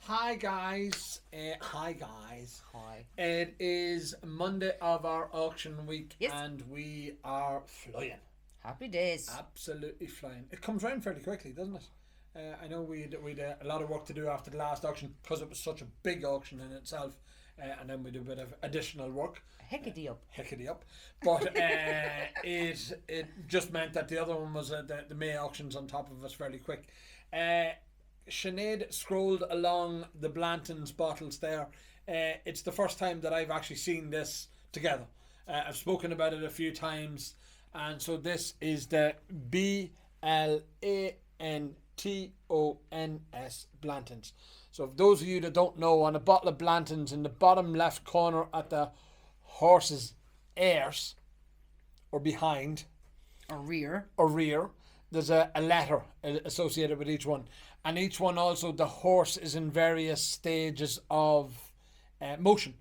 Hi guys. Hi guys. Hi. It is Monday of our auction week, Yes. and we are flying. Happy days. Absolutely flying. It comes round fairly quickly, doesn't it? I know we'd a lot of work to do after the last auction because it was such a big auction in itself, and then we do a bit of additional work. Hickety up. Hickety up, but it just meant that the other one was the May auctions on top of us fairly quick. Sinead scrolled along the Blantons bottles there. It's the first time that I've actually seen this together. I've spoken about it a few times, and so this is the B.L.A.N.T.O.N.S Blantons. So for those of you that don't know, on a bottle of Blantons, in the bottom left corner at the horse's ears, or behind, Or rear. there's a letter associated with each one. And each one also, the horse is in various stages of motion.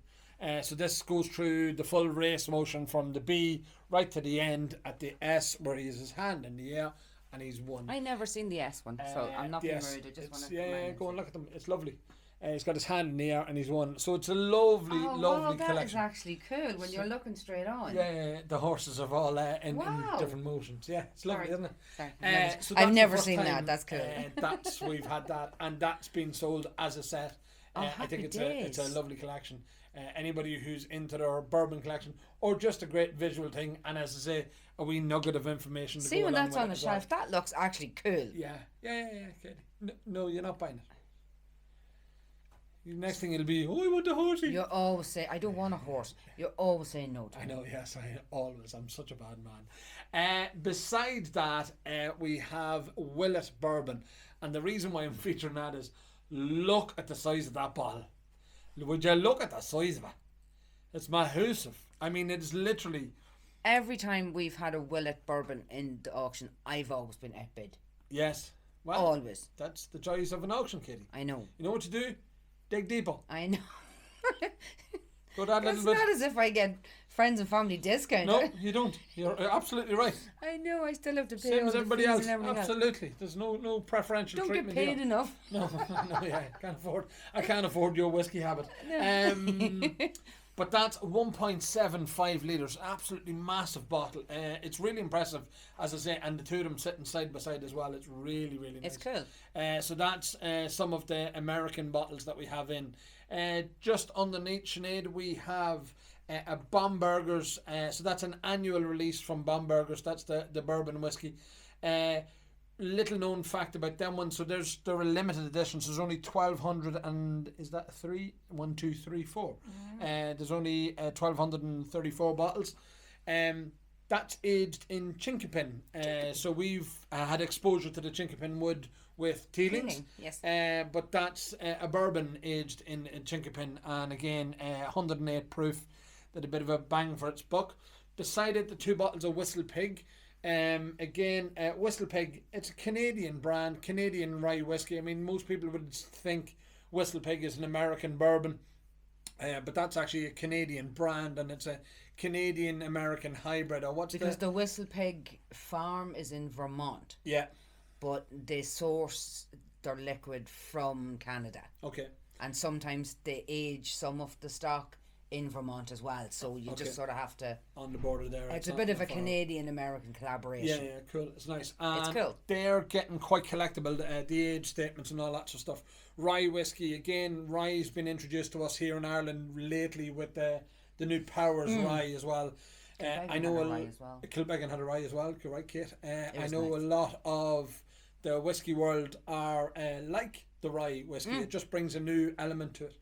So this goes through the full race motion from the B right to the end at the S, where he has his hand in the air and he's won. I never seen the S one, so I'm not being yes, rude. I just want to go and look at them. It's lovely. He's got his hand in the air and he's won. So it's a lovely, lovely that collection. is actually cool when you're looking straight on. Yeah, the horses are all in Wow. different motions. Yeah, it's lovely, isn't it? Sorry. So I've that's never the first seen time, that. That's cool. We've had that, and that's been sold as a set. I think it's days. a lovely collection. Anybody who's into their bourbon collection, or just a great visual thing, and as I say, a wee nugget of information. See, go when along that's with on it the as well. shelf, that looks actually cool. Yeah, Katie. No, you're not buying it. The next thing it'll be, I want a horsey. You always say, I don't want a horse. You're always saying no to I me. know, yes, I'm such a bad man. Besides that, we have Willis Bourbon, and the reason why I'm featuring that is, look at the size of that bottle. Would you look at the size of it? It's massive. I mean, it's literally... Every time we've had a Willet bourbon in the auction, I've always been outbid. Yes. Well, Always. that's the joys of an auction, Katie. I know. You know what you do? Dig deeper. I know. Go that It's little bit. not as if I get friends and family discount. No, you don't. You're absolutely right. I know, I still have to pay Same all as the everybody fees else. and everything else. Absolutely. There's no preferential Don't get treatment paid here. enough. No, yeah, I can't afford your whiskey habit. But that's 1.75 litres, absolutely massive bottle. It's really impressive, as I say, and the two of them sitting side by side as well. It's really, really nice. It's cool. So that's some of the American bottles that we have in. Just underneath, Sinead, we have a Bomberger's. So that's an annual release from Bomberger's. That's the bourbon whiskey. Little known fact about them ones. So they're a limited edition. So there's only 1,200 and is that 3? 1, 2, 3, 4. There's only 1,234 bottles. That's aged in Chinkapin. So we've had exposure to the Chinkapin wood with Teelings. Yes. But that's a bourbon aged in Chinkapin, and again 108 proof. That a bit of a bang for its buck. Beside it, the two bottles of Whistle Pig. Again, Whistle Pig, it's a Canadian brand, Canadian rye whiskey. I mean, most people would think Whistle Pig is an American bourbon, but that's actually a Canadian brand, and it's a Canadian-American hybrid. Or what's Because the Whistle Pig farm is in Vermont, Yeah. but they source their liquid from Canada. Okay. And sometimes they age some of the stock in Vermont as well. So you just sort of have to... On the border there. It's a bit of a Canadian-American collaboration. Yeah, cool. It's nice. And It's cool. They're getting quite collectible, the age statements and all that sort of stuff. Rye whiskey, again, rye's been introduced to us here in Ireland lately with the new Powers rye as well. I know Kilbeggan had a rye as well. You're right, Kate. I know a lot of the whiskey world are like the rye whiskey. It just brings a new element to it.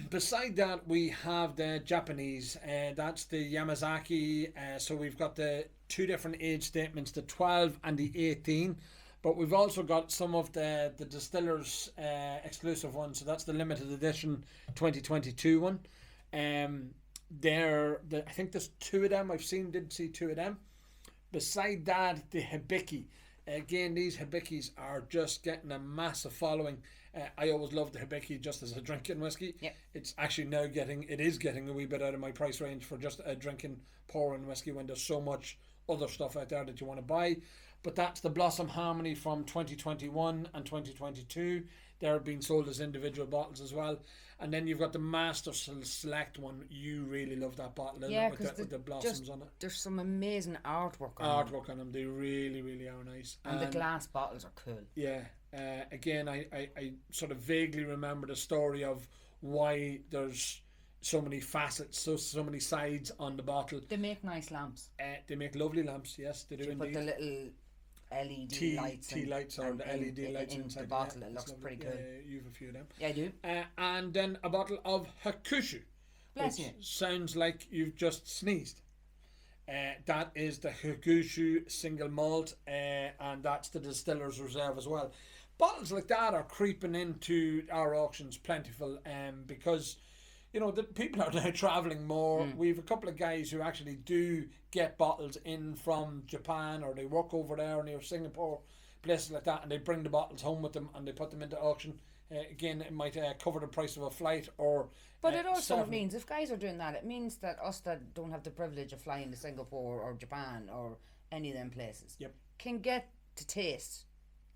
Beside that, we have the Japanese. That's the Yamazaki. So we've got the two different age statements, the 12 and the 18. But we've also got some of the distillers exclusive ones. So that's the limited edition 2022 one. I think there's two of them. Did see two of them. Beside that, the Hibiki. Again, these Hibikis are just getting a massive following. I always loved the Hibiki just as a drinking whiskey. Yep. It's actually now getting a wee bit out of my price range for just a drinking pouring whiskey when there's so much other stuff out there that you want to buy. But that's the Blossom Harmony from 2021 and 2022. They're being sold as individual bottles as well. And then you've got the Master Select one. You really love that bottle, isn't it? With the blossoms on it. There's some amazing artwork on them. They really, really are nice. And the glass bottles are cool. Yeah. Again, I sort of vaguely remember the story of why there's so many facets, so many sides on the bottle. They make nice lamps. They make lovely lamps, yes, they do indeed. Put the little LED lights. Tea lights or the LED lights in inside the bottle. It looks pretty cool. Yeah, you have a few of them. Yeah, I do. And then a bottle of Hakushu. Bless you. Sounds like you've just sneezed. That is the Hakushu single malt, and that's the Distiller's Reserve as well. Bottles like that are creeping into our auctions plentiful, because the people are now travelling more. We've a couple of guys who actually do get bottles in from Japan, or they work over there near Singapore, places like that, and they bring the bottles home with them and they put them into auction. Again, it might cover the price of a flight, or. But it also means, if guys are doing that, it means that us that don't have the privilege of flying to Singapore or Japan or any of them places can get to taste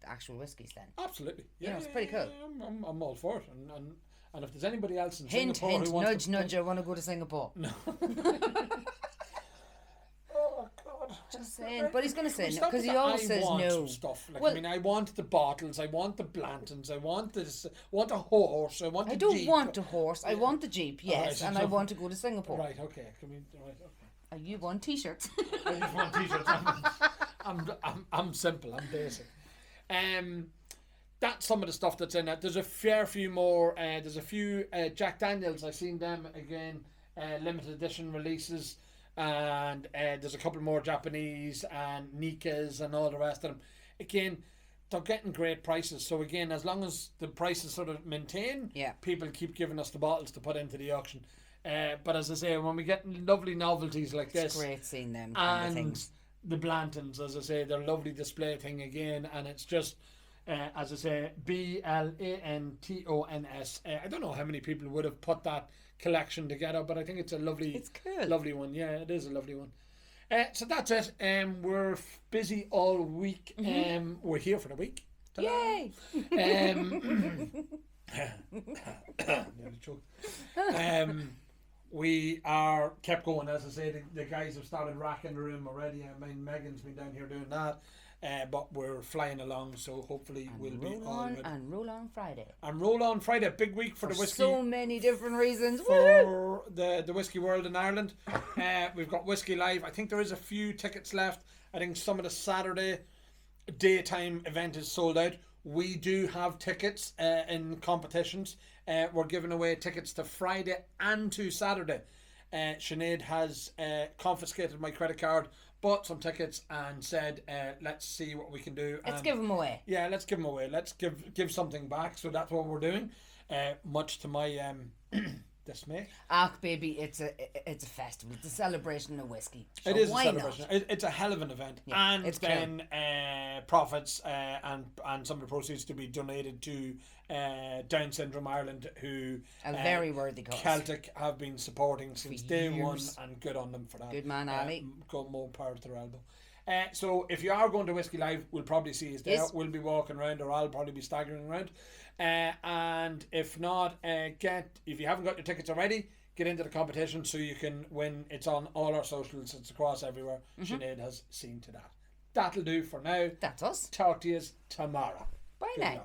the actual whiskies then. Absolutely. Yeah, it's pretty cool. I'm all for it. And if there's anybody else in Singapore hint, who wants nudge, I want to go to Singapore. No. Oh God! Just saying, but he's going to say no because he always says no. Stuff I want the bottles, I want the Blantons, I want this, want a horse, I want. I don't Jeep. Want a horse. I want the Jeep, yes, right, and I want to go to Singapore. Right. Okay. You want t-shirts? I just want t-shirts. I'm simple. I'm basic. That's some of the stuff that's in it. There's a fair few more. There's a few Jack Daniels. I've seen them again, limited edition releases, and there's a couple more Japanese and Nikkei's and all the rest of them. Again, they're getting great prices. So again, as long as the prices sort of maintain, people keep giving us the bottles to put into the auction. But as I say, when we get lovely novelties like this, it's great seeing them kind of things. The Blantons, as I say, they're a lovely display thing again, and it's just. As I say, B.L.A.N.T.O.N.S. I don't know how many people would have put that collection together, but I think it's a lovely, lovely one. Yeah, it is a lovely one. So that's it. We're busy all week. We're here for the week. Ta-da. Yay! We are kept going. As I say, the guys have started racking the room already. I mean, Megan's been down here doing that. But we're flying along, so hopefully we'll be all good. And roll on Friday. Big week for the whiskey. So many different reasons. For the whiskey world in Ireland. We've got Whiskey Live. I think there is a few tickets left. I think some of the Saturday daytime event is sold out. We do have tickets in competitions. We're giving away tickets to Friday and to Saturday. Sinead has confiscated my credit card, bought some tickets and said, let's see what we can do. Let's give them away. Yeah, let's give them away. Let's give something back. So that's what we're doing. Much to my dismay. Baby, it's a festival. It's a celebration of whiskey. So it is why a celebration. It's a hell of an event. Yeah, and then profits and some of the proceeds to be donated to Down Syndrome Ireland, who a very worthy cause. Celtic have been supporting since day one, and good on them for that. Good man, Ali. Got more power to their elbow. So if you are going to Whiskey Live, we'll probably see you there. Yes. We'll be walking around, or I'll probably be staggering around. And if not, if you haven't got your tickets already, get into the competition so you can win. It's on all our socials. It's across everywhere. Sinead has seen to that. That'll do for now. That's us. Talk to you tomorrow. Bye now.